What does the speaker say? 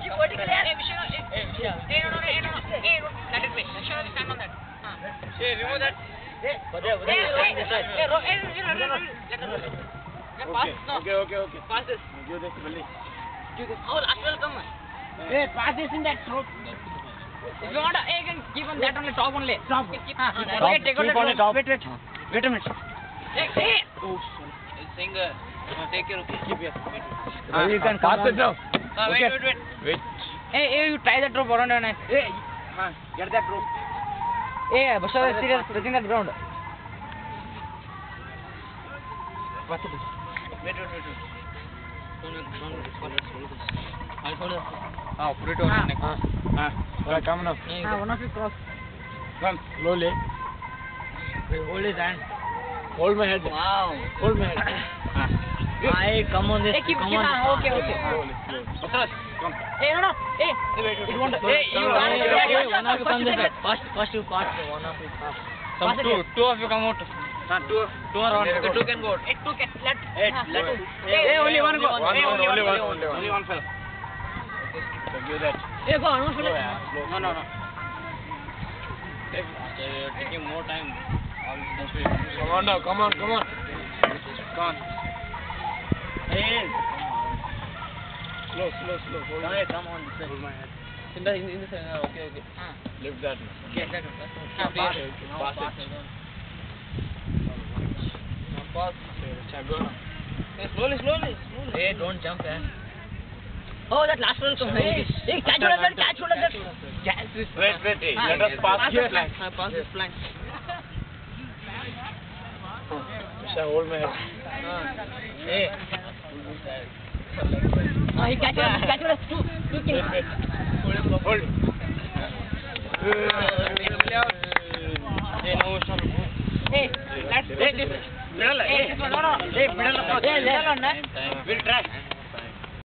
keep vertical. Let it be. Stand on that. Remove that. Okay. Pass this. Give this, Billy. Oh, last will come. Hey, pass this in that throat. If you want to, you can keep on that on the top only. Top. Okay, take out the Keep on the top. Wait a minute. Hey. Oh, Singer, take your. keep here. You can pass come it now. Wait. Hey, you tie that rope around your neck. Hey, get that rope. Hey, Bashar is serious, touching the ground. Pass it. Wait. I'll hold it. Put it on your neck. Right, come now. One of you cross. Come, slowly. Hold his hand. Hold my head. Wow. Hold my head. Hey, come on this. Hey, keep come on. on. Okay. Slowly. Come. Hey, no. Hey. It won't. Hey, you One can't. of you come this way. First you pass. One of you pass. Pass it here. Two of you come out. Two around. Okay, two can go. Hey, two can. Let. Hey, only one go. Only one fell. So give that. Hey, go on. Slow, yeah, slow. No. You're taking more time. Come on now, come on. Come on. Hey. Slow. Hold my head. Come on this way. Hold my head. In the center. Okay. Lift that. Okay, that. Pass it. Pass. Go now. Hey, slowly. Hey, don't jump, man. Oh, that last one come. Hey, catch hold of that. Wait. Hey, let us pass here. Pass this plank. Hold my head. Hey. He catch hold of two can. Wait. Hold. Hey, let's take this. Middle. Hey, this one. No. Hey, middle. Hey, middle on that. We'll try.